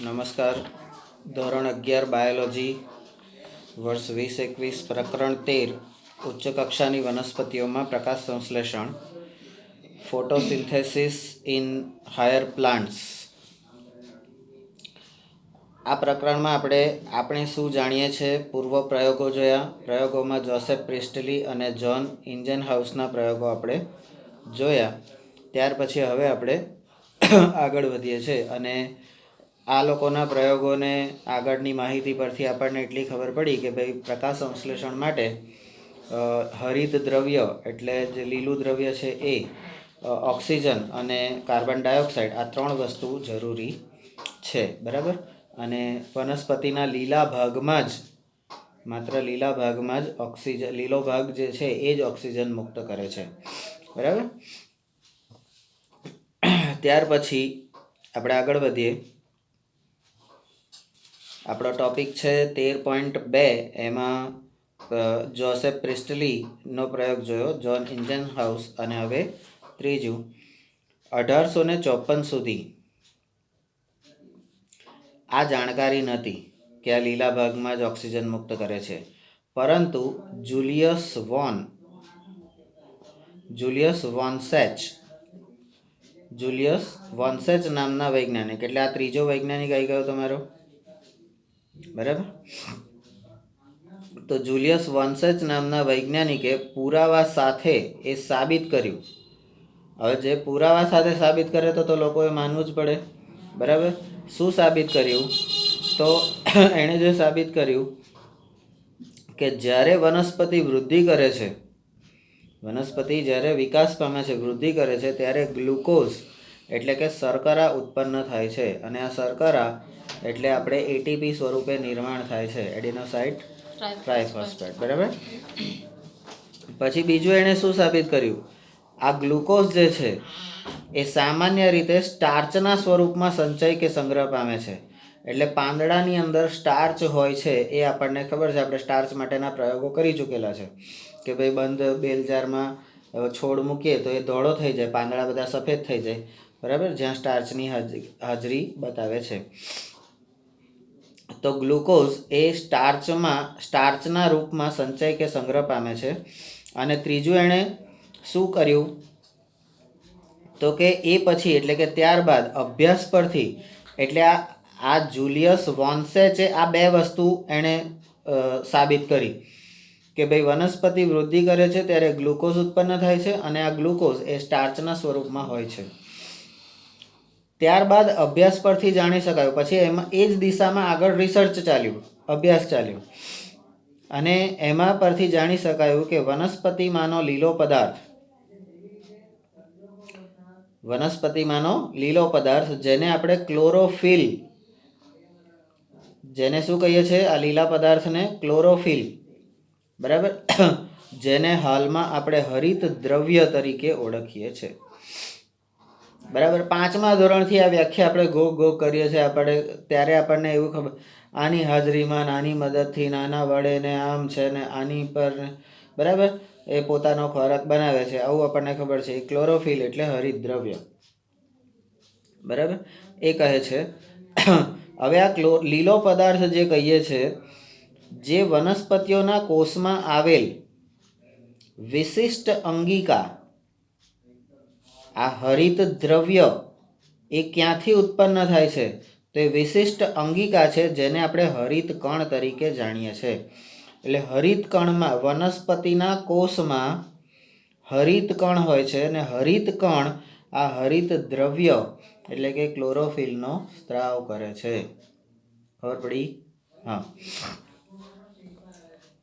નમસ્કાર. ધોરણ 11 બાયોલોજી, વર્ષ 2021, પ્રકરણ 13, ઉચ્ચ કક્ષાની વનસ્પતિઓમાં પ્રકાશ સંશ્લેષણ, ફોટોસિન્થેસિસ ઇન હાયર પ્લાન્ટ્સ. આ પ્રકરણમાં આપણે શું જાણીએ છીએ? પૂર્વ પ્રયોગો જોયા. પ્રયોગોમાં જોસેફ પ્રિસ્ટલી અને જ્હોન ઇન્જનહાઉસના પ્રયોગો આપણે જોયા. ત્યાર પછી હવે આપણે આગળ વધીએ છીએ અને આ લોકોના પ્રયોગોને આગળની માહિતી પરથી આપણને એટલી ખબર પડી કે ભાઈ પ્રકાશ સંશ્લેષણ માટે હરિત દ્રવ્ય એટલે જે લીલું દ્રવ્ય છે એ, ઓક્સિજન અને કાર્બન ડાયોક્સાઇડ, આ 3 વસ્તુ જરૂરી છે. બરાબર. અને વનસ્પતિના લીલા ભાગમાં જ, માત્ર લીલા ભાગમાં જ ઓક્સિજન, લીલો ભાગ જે છે એ જ ઓક્સિજન મુક્ત કરે છે. બરાબર. ત્યાર પછી આપણે આગળ વધીએ. આપણો ટોપિક છે 13.2. એમાં જોસેફ પ્રિસ્ટલીનો પ્રયોગ જોયો, જ્હોન ઇન્જનહાઉસ. અને હવે ત્રીજું, 1854 સુધી આ જાણકારી નહોતી કે આ લીલા ભાગમાં જ ઓક્સિજન મુક્ત કરે છે. પરંતુ જુલિયસ વોન્સેચ નામના વૈજ્ઞાનિક, એટલે આ ત્રીજો વૈજ્ઞાનિક આવી ગયો તમારો. બરાબર. તો જુલિયસ વોન્સેચ નામના વૈજ્ઞાનિકે પુરાવા સાથે એ સાબિત કર્યું. હવે જે પુરાવા સાથે સાબિત કરે તો લોકોએ માનવું જ પડે. બરાબર. શું સાબિત કર્યું? તો એણે જે સાબિત કર્યું કે જ્યારે વનસ્પતિ વૃદ્ધિ કરે છે, વનસ્પતિ જ્યારે વિકાસ પામે છે, વૃદ્ધિ કરે છે, ત્યારે ગ્લુકોઝ એટલે કે શર્કરા ઉત્પન્ન થાય છે. અને આ શર્કરા એટલે આપણે એટીપી સ્વરૂપે નિર્માણ થાય છે, એડિનોસાઇન ટ્રાઇફોસ્ફેટ. બરાબર. પછી બીજું એણે શું સાબિત કર્યું? આ ગ્લુકોઝ જે છે એ સામાન્ય રીતે સ્ટાર્ચના સ્વરૂપમાં સંચય કે સંગ્રહ પામે છે. એટલે પાંદડાની અંદર સ્ટાર્ચ હોય છે, એ આપણને ખબર છે. આપણે સ્ટાર્ચ માટેના પ્રયોગો કરી ચૂકેલા છે કે ભાઈ બંધ બેલજારમાં છોડ મૂકીએ તો એ ધોળો થઈ જાય, પાંદડા બધા સફેદ થઈ જાય. બરાબર. જ્યાં સ્ટાર્ચની હાજરી બતાવે છે. તો ગ્લુકોઝ એ સ્ટાર્ચના રૂપમાં સંચય કે સંગ્રહ પામે છે. અને ત્રીજું એણે શું કર્યું? તો કે એ પછી, એટલે કે ત્યારબાદ અભ્યાસ પરથી, એટલે આ જુલિયસ વોન્સેચે આ 2 વસ્તુ એણે સાબિત કરી કે ભાઈ વનસ્પતિ વૃદ્ધિ કરે છે ત્યારે ગ્લુકોઝ ઉત્પન્ન થાય છે અને આ ગ્લુકોઝ એ સ્ટાર્ચના સ્વરૂપમાં હોય છે. ત્યારબાદ અભ્યાસ પરથી જાણી શકાયું. પછી એમાં એ જ દિશામાં આગળ રિસર્ચ ચાલ્યું, અભ્યાસ ચાલ્યો. અને એમાં પરથી જાણી શકાયું કે વનસ્પતિમાંનો લીલો પદાર્થ જેને આપણે ક્લોરોફિલ, જેને શું કહીએ છીએ? આ લીલા પદાર્થને ક્લોરોફિલ. બરાબર. જેને હાલમાં આપણે હરિત દ્રવ્ય તરીકે ઓળખીએ છીએ. બરાબર. 5મા ધોરણથી આ વ્યાખ્યા આપણે ગો કરીએ છીએ. ત્યારે આપણને એવું ખબર, આની હાજરીમાં નાની મદદથી નાના વડે ને આમ છે ને આની પર, બરાબર, એ પોતાનો ખોરાક બનાવે છે, આવું આપણને ખબર છે. એ ક્લોરોફિલ એટલે હરિત દ્રવ્ય. બરાબર. એ કહે છે. હવે આ લીલો પદાર્થ જે કહીએ છીએ, જે વનસ્પતિઓના કોષમાં આવેલ વિશિષ્ટ અંગિકા, આ હરિત દ્રવ્ય એ ક્યાંથી ઉત્પન્ન થાય છે? તો એ વિશિષ્ટ અંગિકા છે, જેને આપણે હરિત કણ તરીકે જાણીએ છીએ. એટલે હરિત કણમાં, વનસ્પતિના કોષમાં હરિત કણ હોય છે અને હરિત કણ આ હરિત દ્રવ્ય એટલે કે ક્લોરોફિલનો સ્ત્રાવ કરે છે. ખબર પડી? હા.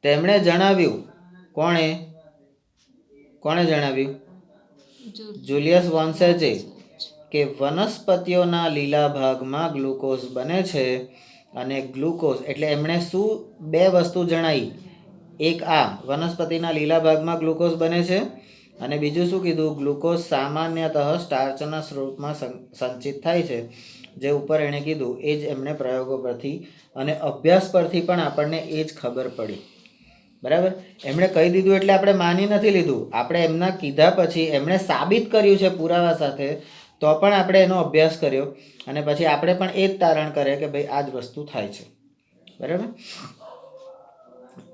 તેમણે જણાવ્યું, કોણે જણાવ્યું? જુલિયસ વોન્સેચે, કે વનસ્પતિઓના લીલા ભાગમાં ગ્લુકોઝ બને છે. અને ગ્લુકોઝ એટલે એમણે શું 2 વસ્તુ જણાવી? એક આ વનસ્પતિના લીલા ભાગમાં ગ્લુકોઝ બને છે, અને બીજું શું કીધું? ગ્લુકોઝ સામાન્યતઃ સ્ટાર્ચના સ્વરૂપમાં સંચિત થાય છે. જે ઉપર એણે કીધું એ જ એમણે પ્રયોગો પરથી અને અભ્યાસ પરથી પણ આપણને એ જ ખબર પડી. બરાબર. એમણે કહી દીધું એટલે આપણે માની નથી લીધું. આપણે એમના કીધા પછી એમણે સાબિત કર્યું છે પુરાવા સાથે તો પણ આપણે એનો અભ્યાસ કર્યો અને પછી આપણે પણ એ જ તારણ કરે કે ભાઈ આ જ વસ્તુ થાય છે. બરાબર.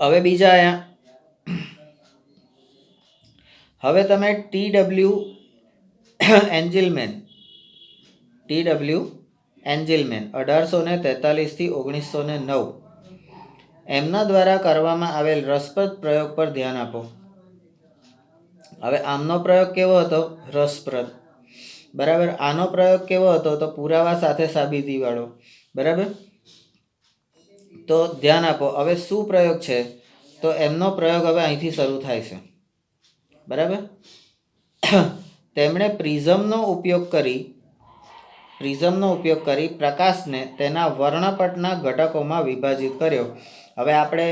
હવે બીજા અહીંયા હવે તમે એન્જિલમેન 1843 થી 1909 એમના દ્વારા કરવામાં આવેલ રસપ્રદ પ્રયોગ પર ધ્યાન આપો. હવે આમનો પ્રયોગ કેવો હતો? રસપ્રદ. બરાબર. આનો પ્રયોગ કેવો હતો? તો પુરાવા સાથે સાબિતી વાળો. બરાબર. તો ધ્યાન આપો. હવે શું પ્રયોગ છે? તો એમનો પ્રયોગ હવે અહીંથી શરૂ થાય છે. બરાબર. તેમણે પ્રિઝમનો ઉપયોગ કરી પ્રકાશને તેના વર્ણપટના ઘટકોમાં વિભાજિત કર્યો. હવે આપણે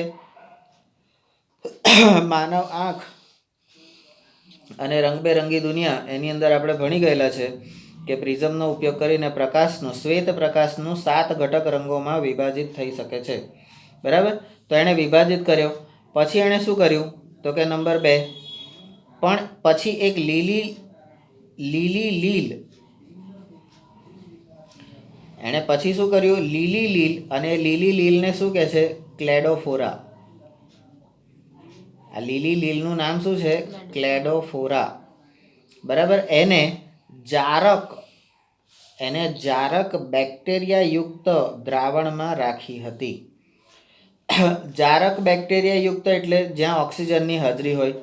માનવ આંખ અને રંગબેરંગી દુનિયા એની અંદર આપણે ભણી ગયેલા છે કે પ્રિઝમનો ઉપયોગ કરીને શ્વેત પ્રકાશનું 7 ઘટક રંગોમાં વિભાજિત થઈ શકે છે. બરાબર. તો એણે વિભાજિત કર્યો. પછી એણે શું કર્યું? તો કે નંબર 2, પણ પછી એક લીલી લીલ એણે પછી શું કર્યું? લીલી લીલ, અને લીલી લીલને શું કહે છે? ક્લેડોફોરા. આ લીલી લીલનું નામ શું છે? ક્લેડોફોરા. બરાબર. એને જારક બેક્ટેરિયા યુક્ત દ્રાવણમાં રાખી હતી. જારક બેક્ટેરિયા યુક્ત એટલે જ્યાં ઓક્સિજનની હાજરી હોય.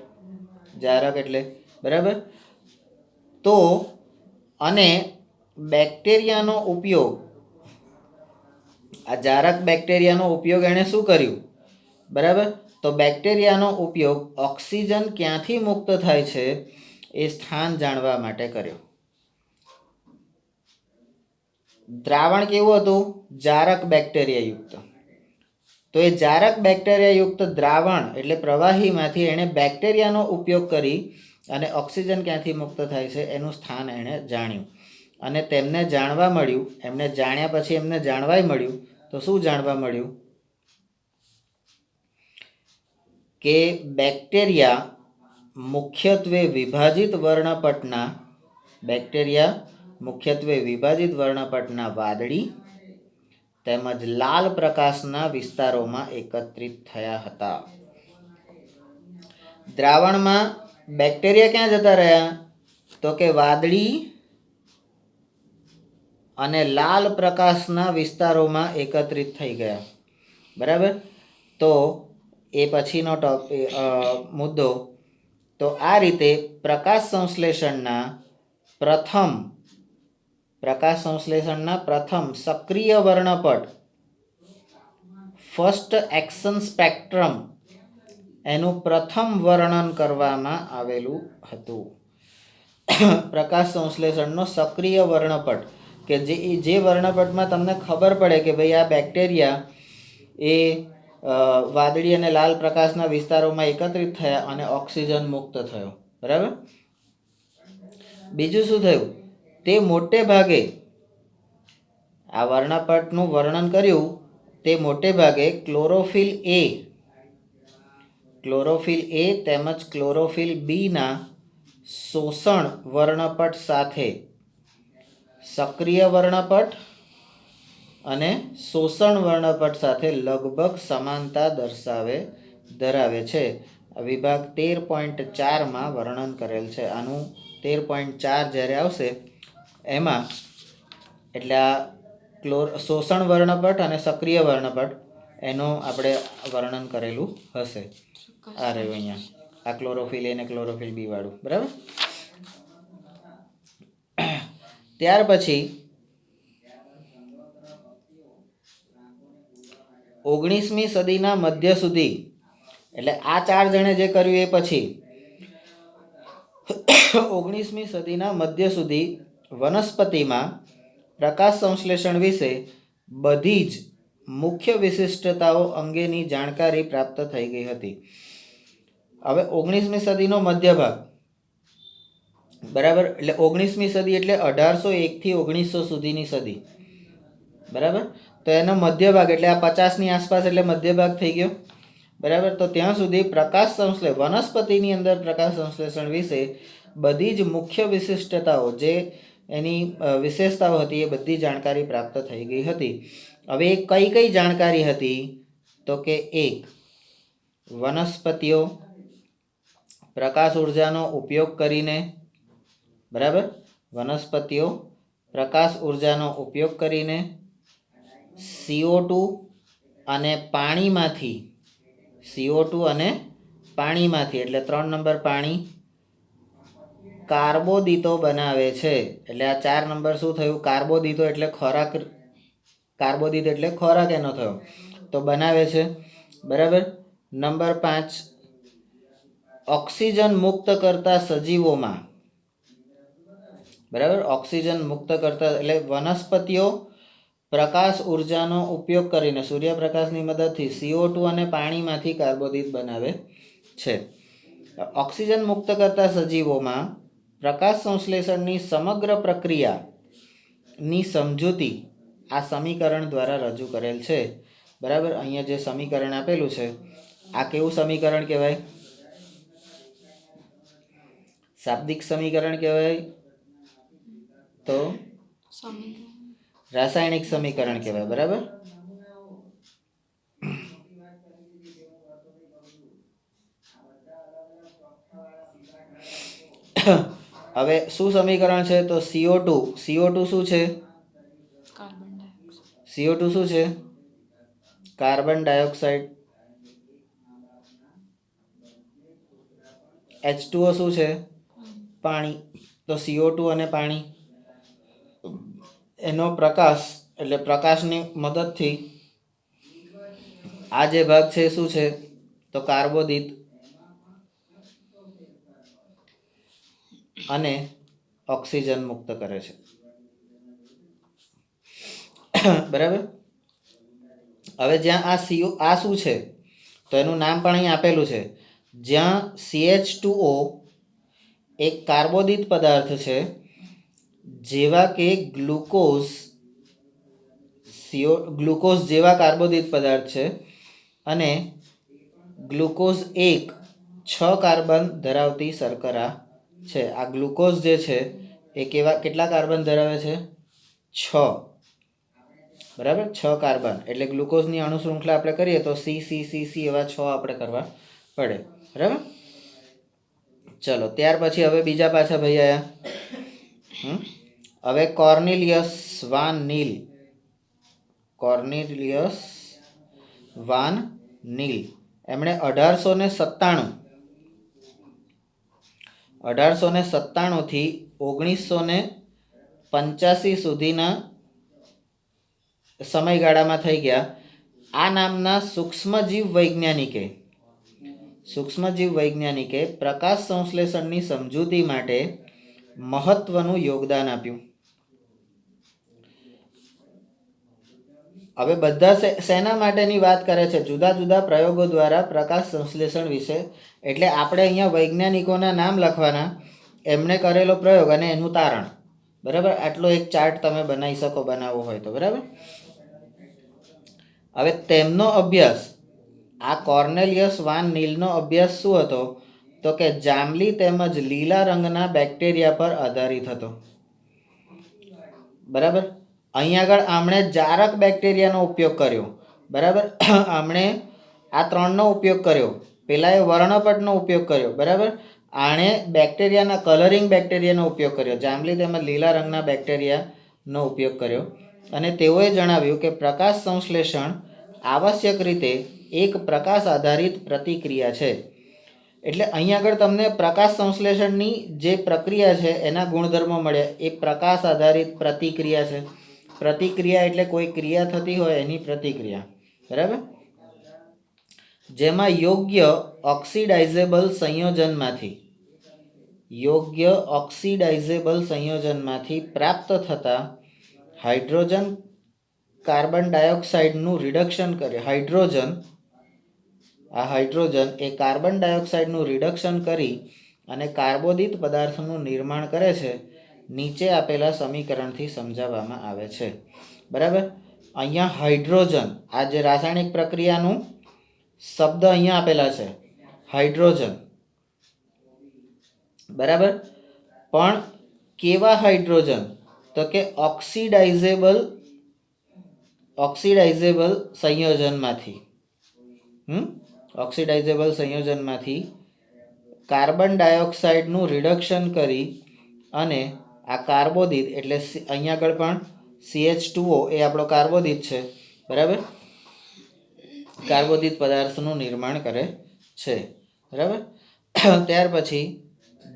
જારક એટલે બરાબર. તો અને બેક્ટેરિયાનો ઉપયોગ, આ જારક બેક્ટેરિયાનો ઉપયોગ એણે શું કર્યું? બરાબર. તો બેક્ટેરિયાનો ઉપયોગ ઓક્સિજન ક્યાંથી મુક્ત થાય છે એ સ્થાન જાણવા માટે કર્યો. દ્રાવણ કેવું હતું? જારક બેક્ટેરિયા યુક્ત. તો એ જારક બેક્ટેરિયા યુક્ત દ્રાવણ એટલે પ્રવાહીમાંથી એણે બેક્ટેરિયાનો ઉપયોગ કરી અને ઓક્સિજન ક્યાંથી મુક્ત થાય છે એનું સ્થાન એણે જાણ્યું. અને તેમને જાણવા મળ્યું, એમને જાણ્યા પછી એમને જાણવાય મળ્યું. તો શું જાણવા મળ્યું? કે બેક્ટેરિયા મુખ્યત્વે વિભાજિત વર્ણપટના વાદળી તેમજ લાલ પ્રકાશના વિસ્તારોમાં એકત્રિત થયા હતા. દ્રાવણમાં બેક્ટેરિયા ક્યાં જતા રહ્યા? તો કે વાદળી અને લાલ પ્રકાશના વિસ્તારોમાં એકત્રિત થઈ ગયા. બરાબર. તો એ પછીનો મુદ્દો. તો આ રીતે પ્રકાશ સંશ્લેષણના પ્રથમ સક્રિય વર્ણપટ, ફર્સ્ટ એક્શન સ્પેક્ટ્રમ, એનું પ્રથમ વર્ણન કરવામાં આવેલું હતું. પ્રકાશ સંશ્લેષણનો સક્રિય વર્ણપટ કે જે વર્ણપટમાં તમને ખબર પડે કે ભાઈ આ બેક્ટેરિયા એ વાદળી અને લાલ પ્રકાશના વિસ્તારોમાં એકત્રિત થયા અને ઓક્સિજન મુક્ત થયો. બરાબર. બીજું શું થયું? તે મોટે ભાગે આ વર્ણપટનું વર્ણન કર્યું. તે મોટે ભાગે ક્લોરોફિલ એ તેમજ ક્લોરોફિલ બીના શોષણ વર્ણપટ સાથે, સક્રિય વર્ણપટ અને શોષણ વર્ણપટ સાથે લગભગ સમાનતા ધરાવે છે. વિભાગ 13.4માં વર્ણન કરેલ છે. આનું 13.4 જ્યારે આવશે એમાં એટલે આ શોષણ વર્ણપટ અને સક્રિય વર્ણપટ એનું આપણે વર્ણન કરેલું હશે. આ રહ્યું અહીંયા, આ ક્લોરોફિલ એ ને ક્લોરોફિલ બી વાળું. બરાબર. ત્યાર પછી 19મી સદીના મધ્ય સુધી, એટલે આ 4 જણે જે કર્યું એ પછી 19મી સદીના મધ્ય સુધી વનસ્પતિમાં પ્રકાશ સંશ્લેષણ વિશે બધી જ મુખ્ય વિશિષ્ટતાઓ અંગેની જાણકારી પ્રાપ્ત થઈ ગઈ હતી. હવે 19મી સદીનો મધ્ય ભાગ. બરાબર. એટલે 19મી સદી એટલે 1801 થી 1900 સુધીની સદી. બરાબર. તો એનો મધ્ય ભાગ એટલે આ 50ની આસપાસ એટલે મધ્ય ભાગ થઈ ગયો. બરાબર. તો ત્યાં સુધી વનસ્પતિની અંદર પ્રકાશ સંશ્લેષણ વિશે બધી જ મુખ્ય વિશિષ્ટતાઓ જે એની વિશેષતાઓ હતી એ બધી જાણકારી પ્રાપ્ત થઈ ગઈ હતી. હવે એ કઈ કઈ જાણકારી હતી? તો કે એક, વનસ્પતિઓ પ્રકાશ ઉર્જાનો ઉપયોગ કરીને, બરાબર, વનસ્પતિઓ પ્રકાશ ઉર્જાનો ઉપયોગ કરીને CO2 અને પાણીમાંથી, CO2 અને પાણીમાંથી, એટલે 3 નંબર પાણી, કાર્બોદિતો બનાવે છે. એટલે આ 4 નંબર શું થયું? કાર્બોદિતો એટલે ખોરાક, કાર્બોદિત એટલે ખોરાક એનો થયો, તો બનાવે છે. બરાબર. નંબર 5, ઓક્સિજન મુક્ત કરતા સજીવોમાં, બરાબર, ઓક્સિજન મુક્ત કરતા એટલે વનસ્પતિઓ પ્રકાશ ઉર્જાનો ઉપયોગ કરીને સૂર્યપ્રકાશની મદદથી CO2 અને પાણીમાંથી કાર્બોદિત બનાવે છે. ઓક્સિજન મુક્ત કરતા સજીવોમાં પ્રકાશ સંશ્લેષણની સમગ્ર પ્રક્રિયાની સમજૂતી આ સમીકરણ દ્વારા રજૂ કરેલ છે. બરાબર. અહીંયા જે સમીકરણ આપેલું છે આ કેવું સમીકરણ કહેવાય? શાબ્દિક સમીકરણ કહેવાય? તો રાસાયણિક સમીકરણ કહેવાય. બરાબર. હવે શું સમીકરણ છે? તો CO2 શું છે? CO2 શું છે? Carbon dioxide. H2O શું છે? પાણી. તો CO2 અને પાણી એનો પ્રકાશ એટલે પ્રકાશની મદદથી આ જે ભાગ છે શું છે? તો કાર્બોદિત અને ઓક્સિજન મુક્ત કરે છે. બરાબર. હવે જ્યાં આ શું છે? તો એનું નામ પણ અહીં આપેલું છે. જ્યાં CH2O એક કાર્બોદિત પદાર્થ છે, જેવા કે ગ્લુકોઝ જેવા કાર્બોદિત પદાર્થ છે, અને ગ્લુકોઝ 6 કાર્બન ધરાવતી શર્કરા છે. આ ગ્લુકોઝ જે છે એ કેટલા કાર્બન ધરાવે છે? 6. બરાબર. 6 કાર્બન. એટલે ગ્લુકોઝની અણુશૃંખલા આપણે કરીએ તો C એવા 6 આપણે કરવા પડે. બરાબર. ચલો, ત્યાર પછી હવે બીજા પાછા ભાઈ આયા. હવે કોર્નેલિયસ વાન નીલ એમણે 1897 થી 1985 સુધીના સમયગાળામાં થઈ ગયા. આ નામના સૂક્ષ્મજીવ વૈજ્ઞાનિકે પ્રકાશ સંશ્લેષણની સમજૂતી માટે મહત્વનું યોગદાન આપ્યું. હવે બધા શેના માટેની વાત કરે છે? જુદા જુદા પ્રયોગો દ્વારા પ્રકાશ સંશ્લેષણ વિશે. એટલે આપણે અહીંયા વૈજ્ઞાનિકોના નામ લખવાના, એમણે કરેલો પ્રયોગ અને એનું તારણ. બરાબર. આટલો એક ચાર્ટ તમે બનાવી શકો, બનાવવો હોય તો. બરાબર. હવે તેમનો અભ્યાસ, આ કોર્નેલિયસ વાન નીલનો અભ્યાસ શું હતો? તો કે જાંબલી તેમજ લીલા રંગના બેક્ટેરિયા પર આધારિત હતો. બરાબર. અહીંયા આગળ આમણે જારક બેક્ટેરિયાનો ઉપયોગ કર્યો. બરાબર. આમણે આ 3નો ઉપયોગ કર્યો. પેલાએ વર્ણપટનો ઉપયોગ કર્યો. બરાબર. આણે બેક્ટેરિયાના કલરિંગ બેક્ટેરિયાનો ઉપયોગ કર્યો. જાંબલી તેમજ લીલા રંગના બેક્ટેરિયાનો ઉપયોગ કર્યો. અને તેઓએ જણાવ્યું કે પ્રકાશ સંશ્લેષણ આવશ્યક રીતે એક પ્રકાશ આધારિત પ્રતિક્રિયા છે. એટલે અહીંયા આગળ તમને પ્રકાશ સંશ્લેષણની જે પ્રક્રિયા છે એના ગુણધર્મો મળ્યા. એ પ્રકાશ આધારિત પ્રતિક્રિયા છે. પ્રતિક્રિયા એટલે કોઈ ક્રિયા થતી હોય એની પ્રતિક્રિયા. બરાબર. જેમાં યોગ્ય ઓક્સિડાઇઝેબલ સંયોજનમાંથી પ્રાપ્ત થતા હાઇડ્રોજન કાર્બન ડાયોક્સાઇડનું રિડક્શન કરે. હાઇડ્રોજન એ કાર્બન ડાયોક્સાઇડનું રિડક્શન કરી અને કાર્બોદિત પદાર્થનું નિર્માણ કરે છે. નીચે આપેલા સમીકરણથી સમજાવવામાં આવે છે. બરાબર. અહીંયા હાઇડ્રોજન, આ જે રાસાયણિક પ્રક્રિયાનું શબ્દ અહીંયા આપેલા છે, હાઇડ્રોજન. બરાબર. પણ કેવા હાઇડ્રોજન? તો કે ઓક્સિડાઇઝેબલ સંયોજનમાંથી કાર્બન ડાયોક્સાઇડનું રિડક્શન કરી અને આ કાર્બોદિત એટલે અહીંયા આગળ પણ CH2O એ આપણો કાર્બોદિત છે, બરાબર, કાર્બોદિત પદાર્થનું નિર્માણ કરે છે, બરાબર. ત્યાર પછી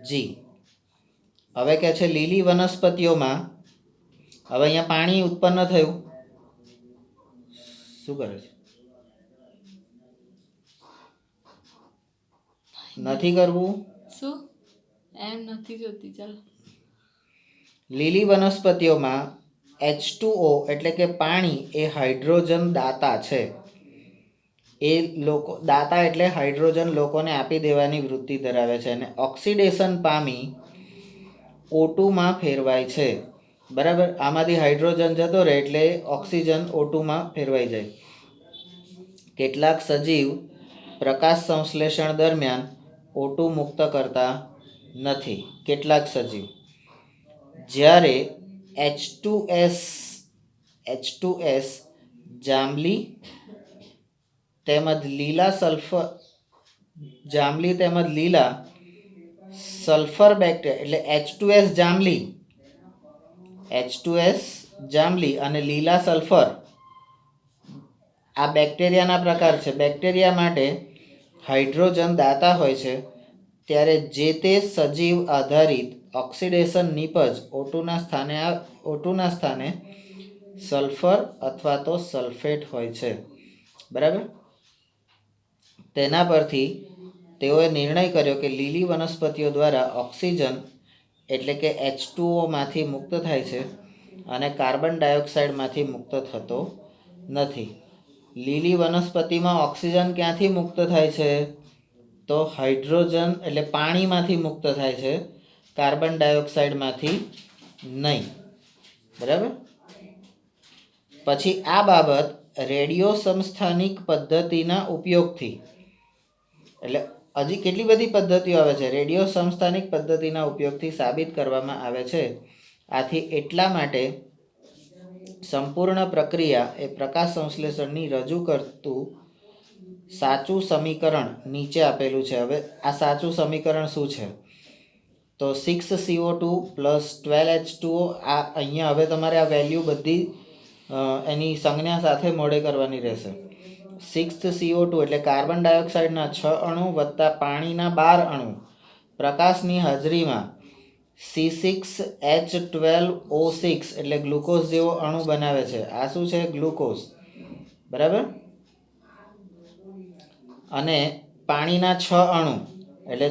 જી, હવે કે છે લીલી વનસ્પતિઓમાં, હવે અહીંયા પાણી ઉત્પન્ન થયું, શું કરે છે, નથી કરવું, શું એમ નથી જોતી, ચાલ. લીલી વનસ્પતિઓમાં H2O એટલે કે પાણી એ હાઇડ્રોજન દાતા છે. એ લોકો દાતા એટલે હાઇડ્રોજન લોકોને આપી દેવાની વૃત્તિ ધરાવે છે અને ઓક્સિડેશન પામી O2 માં ફેરવાય છે, બરાબર. આમાંથી હાઇડ્રોજન જતો રહે એટલે ઓક્સિજન O2 માં ફેરવાઈ જાય. કેટલાક સજીવ પ્રકાશ સંશ્લેષણ દરમિયાન O2 મુક્ત કરતા નથી. કેટલાક સજીવ, જ્યારે H2S જાંબલી તેમજ લીલા સલ્ફર બેક્ટેરિયા એટલે H2S જાંબલી અને લીલા સલ્ફર આ બેક્ટેરિયાના પ્રકાર છે. બેક્ટેરિયા માટે હાઇડ્રોજન દાતા હોય છે, ત્યારે જે તે સજીવ આધારિત ઓક્સિડેશન નિપજ O2ના સ્થાને સલ્ફર અથવા તો સલ્ફેટ હોય છે, બરાબર. તેના પરથી તેઓએ નિર્ણય કર્યો કે લીલી વનસ્પતિઓ દ્વારા ઓક્સિજન એટલે કે H2O માંથી મુક્ત થાય છે અને કાર્બન ડાયોક્સાઇડમાંથી મુક્ત થતો નથી. લીલી વનસ્પતિમાં ઓક્સિજન ક્યાંથી મુક્ત થાય છે? તો હાઇડ્રોજન એટલે પાણીમાંથી મુક્ત થાય છે, કાર્બન ડાયોક્સાઇડમાંથી નહીં, બરાબર. પછી આ બાબત રેડિયો સમસ્થાનિક પદ્ધતિના ઉપયોગથી, એટલે હજી કેટલી બધી પદ્ધતિઓ આવે છે, રેડિયો સમસ્થાનિક પદ્ધતિના ઉપયોગથી સાબિત કરવામાં આવે છે. આથી એટલા માટે સંપૂર્ણ પ્રક્રિયા એ પ્રકાશ સંશ્લેષણની રજૂ કરતું સાચું સમીકરણ નીચે આપેલું છે. હવે આ સાચું સમીકરણ શું છે? તો 6CO2 + 12H2O. આ અહીંયા હવે તમારે આ વેલ્યુ બધી એની સંજ્ઞા સાથે મોડે કરવાની રહેશે. 6CO2 એટલે કાર્બન ડાયોક્સાઇડના 6 અણુ વત્તા પાણીના 12 અણુ પ્રકાશની હાજરીમાં C6H12O6 એટલે ગ્લુકોઝ જેવો અણુ બનાવે છે. આ શું છે? ગ્લુકોઝ, બરાબર. અને પાણીના 6 અણુ એટલે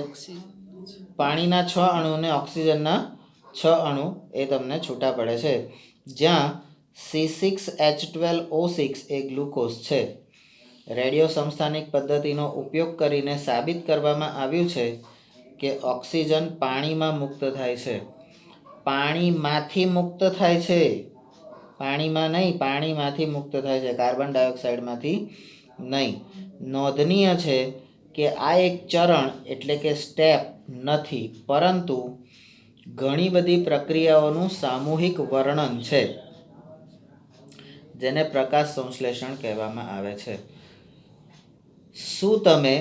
પાણીના 6 અણુ અને ઓક્સિજનના 6 અણુ એ તમને છૂટા પડે છે, જ્યાં C6H12O6 એ ગ્લુકોઝ છે. રેડિયો સમસ્થાનિક પદ્ધતિનો ઉપયોગ કરીને સાબિત કરવામાં આવ્યું છે કે ઓક્સિજન પાણીમાં મુક્ત થાય છે. પાણીમાંથી મુક્ત થાય છે, પાણીમાં નહીં, પાણીમાંથી મુક્ત થાય છે, કાર્બન ડાયોક્સાઇડમાંથી નહીં. નોંધનીય છે કે આ એક ચરણ એટલે કે સ્ટેપ નથી, પરંતુ ઘણી બધી પ્રક્રિયાઓનું સામૂહિક વર્ણન છે, જેને પ્રકાશ સંશ્લેષણ કહેવામાં આવે છે. શું તમે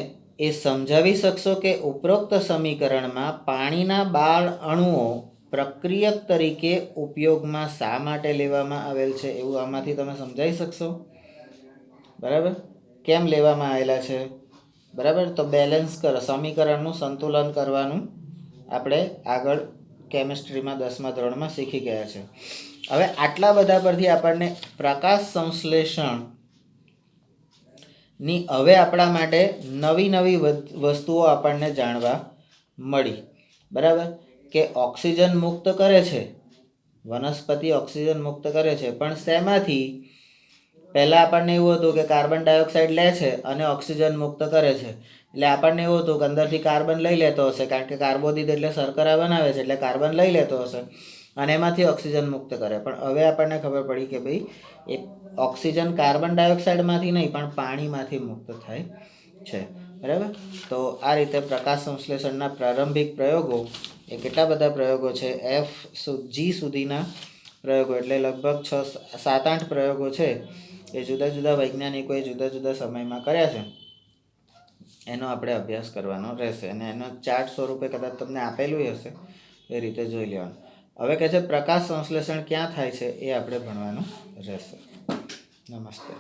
એ સમજાવી શકશો કે ઉપરોક્ત સમીકરણમાં પાણીના 12 અણુઓ પ્રક્રિયક તરીકે ઉપયોગમાં શા માટે લેવામાં આવેલ છે? એવું આમાંથી તમે સમજાવી શકશો, બરાબર? કેમ લેવામાં આવેલા છે, બરાબર? તો બેલેન્સ કરો, સમીકરણનું સંતુલન કરવાનું આપણે આગળ કેમિસ્ટ્રીમાં 10મા ધોરણમાં શીખી ગયા છે. હવે આટલા બધા પરથી આપણને પ્રકાશ સંશ્લેષણ ની હવે આપણા માટે નવી વસ્તુઓ આપણને જાણવા મળી, બરાબર. કે ઓક્સિજન મુક્ત કરે છે, વનસ્પતિ ઓક્સિજન મુક્ત કરે છે, પણ શેમાંથી? પહેલાં આપણને એવું હતું કે કાર્બન ડાયોક્સાઇડ લે છે અને ઓક્સિજન મુક્ત કરે છે, એટલે આપણને એવું હતું કે અંદરથી કાર્બન લઈ લેતો હશે, કારણ કે કાર્બોદિત એટલે શર્કરા બનાવે છે, એટલે કાર્બન લઈ લેતો હશે અને એમાંથી ઓક્સિજન મુક્ત કરે. પણ હવે આપણને ખબર પડી કે ભાઈ એ ઓક્સિજન કાર્બન ડાયોક્સાઇડમાંથી નહીં પણ પાણીમાંથી મુક્ત થાય છે, બરાબર. તો આ રીતે પ્રકાશ સંશ્લેષણના પ્રારંભિક પ્રયોગો એ કેટલા બધા પ્રયોગો છે, G સુધીના પ્રયોગો એટલે લગભગ 7-8 પ્રયોગો છે એ જુદા જુદા વૈજ્ઞાનિકોએ જુદા જુદા સમયમાં કર્યા છે. એનો આપણે અભ્યાસ કરવાનો રહેશે અને એનો ચાર્ટ સ્વરૂપે કદાચ તમને આપેલું હશે, એ રીતે જોઈ લેવાનું. હવે કહે છે પ્રકાશ સંશ્લેષણ ક્યાં થાય છે એ આપણે ભણવાનું રહેશે. નમસ્તે.